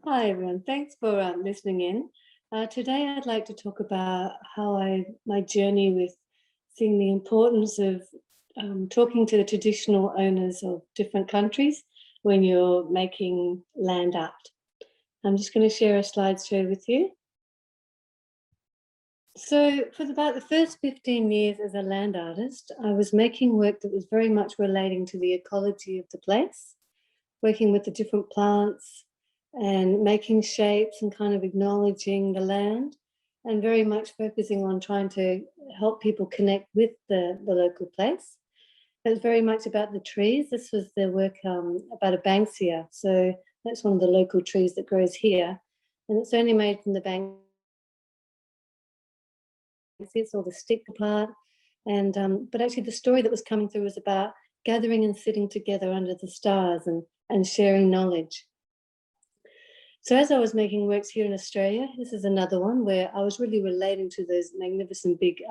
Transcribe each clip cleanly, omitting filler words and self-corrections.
Hi everyone, thanks for listening in. Today I'd like to talk about my journey with seeing the importance of talking to the traditional owners of different countries when you're making land art. I'm just going to share a slideshow with you. So for about the first 15 years as a land artist, I was making work that was very much relating to the ecology of the place, working with the different plants and making shapes and kind of acknowledging the land, and very much focusing on trying to help people connect with the local place. It was very much about the trees. This was the work about a banksia. So that's one of the local trees that grows here. And it's only made from the banksia. It's all the stick part. But actually the story that was coming through was about gathering and sitting together under the stars and sharing knowledge. So as I was making works here in Australia, this is another one where I was really relating to those magnificent big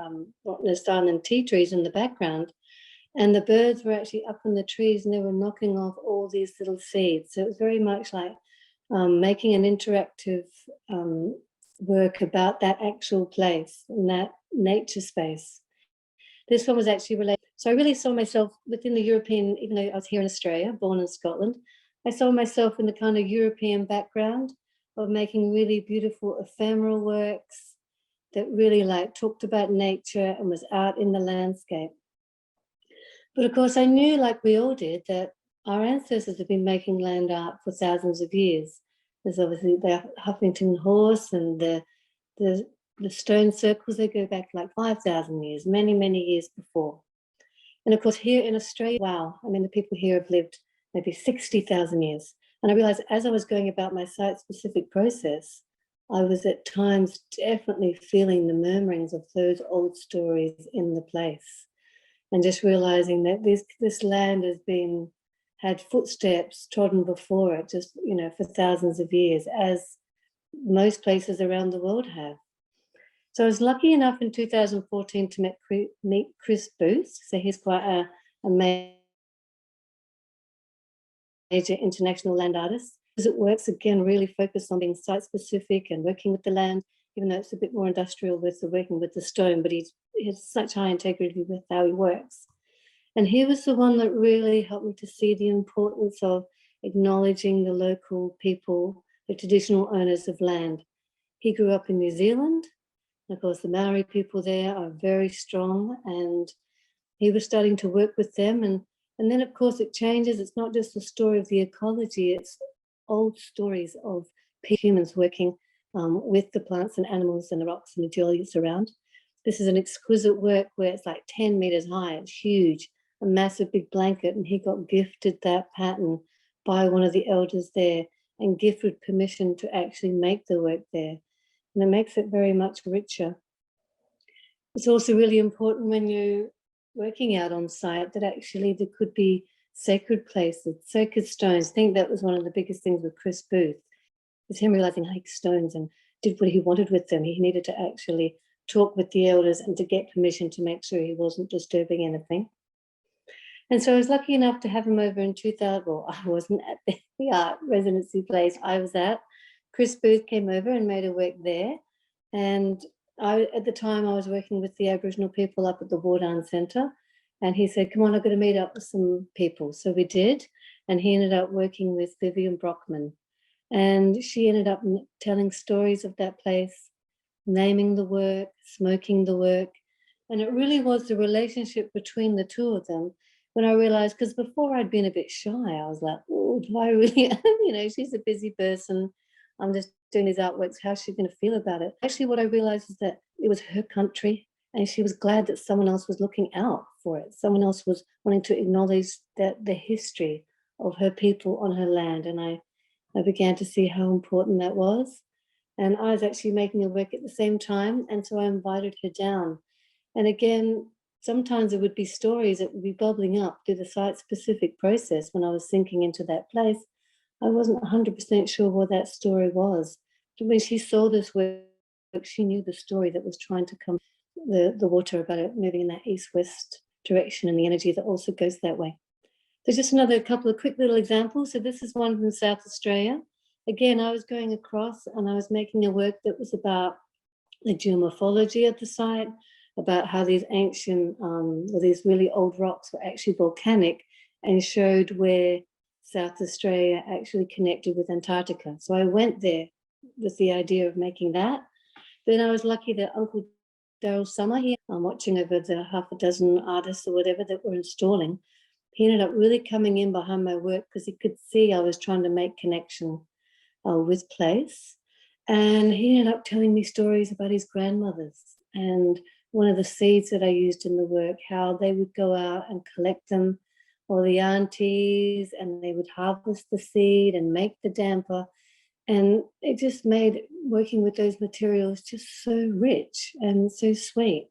Rottnest tea trees in the background. And the birds were actually up in the trees and they were knocking off all these little seeds. So it was very much like making an interactive work about that actual place and that nature space. This one was actually related. So I really saw myself within the European, even though I was here in Australia, born in Scotland, I saw myself in the kind of European background of making really beautiful ephemeral works that really like talked about nature and was out in the landscape. But of course, I knew, like we all did, that our ancestors have been making land art for thousands of years. There's obviously the Huffington horse and the stone circles, they go back like 5,000 years, many, many years before. And of course, here in Australia, wow, I mean, the people here have lived maybe 60,000 years. And I realized as I was going about my site-specific process, I was at times definitely feeling the murmurings of those old stories in the place. And just realizing that this land has had footsteps trodden before it, just, for thousands of years, as most places around the world have. So I was lucky enough in 2014 to meet Chris Booth. So he's quite a major international land artist. It works, again, really focused on being site-specific and working with the land, even though it's a bit more industrial with the working with the stone, but he has such high integrity with how he works. And he was the one that really helped me to see the importance of acknowledging the local people, the traditional owners of land. He grew up in New Zealand. Of course, the Maori people there are very strong, and he was starting to work with them. And then, of course, it changes. It's not just the story of the ecology, it's old stories of humans working with the plants and animals and the rocks and the geologies around. This is an exquisite work where it's like 10 meters high. It's huge, a massive big blanket. And he got gifted that pattern by one of the elders there and gifted permission to actually make the work there. And it makes it very much richer. It's also really important when you're working out on site that actually there could be sacred places, sacred stones. I think that was one of the biggest things with Chris Booth, was him realizing he liked stones and did what he wanted with them. He needed to actually talk with the elders and to get permission to make sure he wasn't disturbing anything. And so I was lucky enough to have him over in 2000. Well, I wasn't at the art residency place I was at. Chris Booth came over and made a work there. And at the time, I was working with the Aboriginal people up at the Wardan Centre. And he said, come on, I've got to meet up with some people. So we did. And he ended up working with Vivian Brockman. And she ended up telling stories of that place, naming the work, smoking the work. And it really was the relationship between the two of them when I realized, because before I'd been a bit shy, I was like, oh, do I really, she's a busy person. I'm just doing these artworks. How's she going to feel about it? Actually, what I realized is that it was her country and she was glad that someone else was looking out for it. Someone else was wanting to acknowledge that the history of her people on her land. And I began to see how important that was. And I was actually making a work at the same time. And so I invited her down. And again, sometimes it would be stories that would be bubbling up through the site-specific process when I was sinking into that place. I wasn't 100% sure what that story was. But when she saw this work, she knew the story that was trying to come, the water about it moving in that east-west direction and the energy that also goes that way. So just another couple of quick little examples. So this is one from South Australia. again, I was going across and I was making a work that was about the geomorphology of the site, about how these ancient, or these really old rocks were actually volcanic, and showed where South Australia actually connected with Antarctica. So I went there with the idea of making that. Then I was lucky that Uncle Daryl Summer here, I'm watching over the half a dozen artists or whatever that were installing. He ended up really coming in behind my work because he could see I was trying to make connection with place. And he ended up telling me stories about his grandmothers and one of the seeds that I used in the work, how they would go out and collect them, or the aunties, and they would harvest the seed and make the damper. And it just made working with those materials just so rich and so sweet.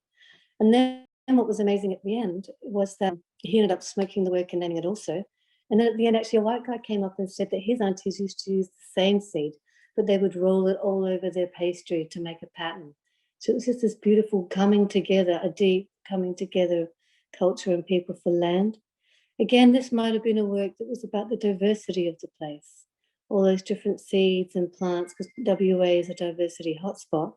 And then what was amazing at the end was that he ended up smoking the work and naming it also. And then at the end, actually, a white guy came up and said that his aunties used to use the same seed, but they would roll it all over their pastry to make a pattern. So it was just this beautiful coming together, a deep coming together of culture and people for land. Again, this might have been a work that was about the diversity of the place, all those different seeds and plants, because WA is a diversity hotspot.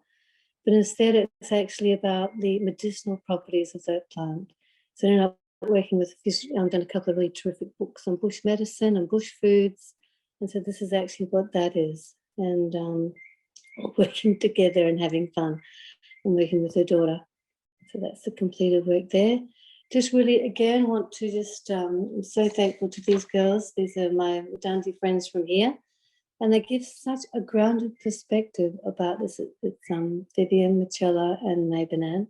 But instead, it's actually about the medicinal properties of that plant. So I ended up working with, I've done a couple of really terrific books on bush medicine and bush foods. And so this is actually what that is. And working together and having fun and working with her daughter. So that's the completed work there. Just really, again, want to just, I'm so thankful to these girls. These are my Dundee friends from here. And they give such a grounded perspective about this. It's Vivian, Michella, and Mabenan.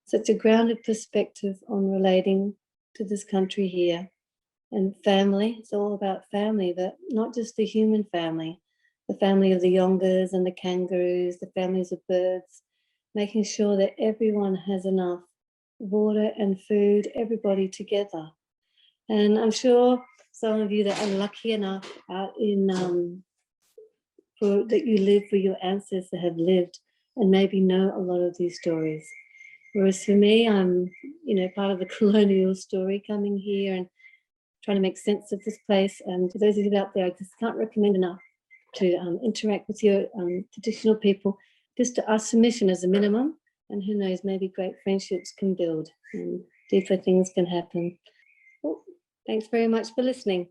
Such a grounded perspective on relating to this country here. And family, it's all about family, but not just the human family, the family of the yongers and the kangaroos, the families of birds, making sure that everyone has enough water and food, everybody together. And I'm sure some of you that are lucky enough out in that you live where your ancestors have lived and maybe know a lot of these stories. Whereas for me, I'm, part of the colonial story coming here and trying to make sense of this place. And for those of you out there, I just can't recommend enough to interact with your traditional people, just to ask submission as a minimum. And who knows, maybe great friendships can build and deeper things can happen. Well, thanks very much for listening.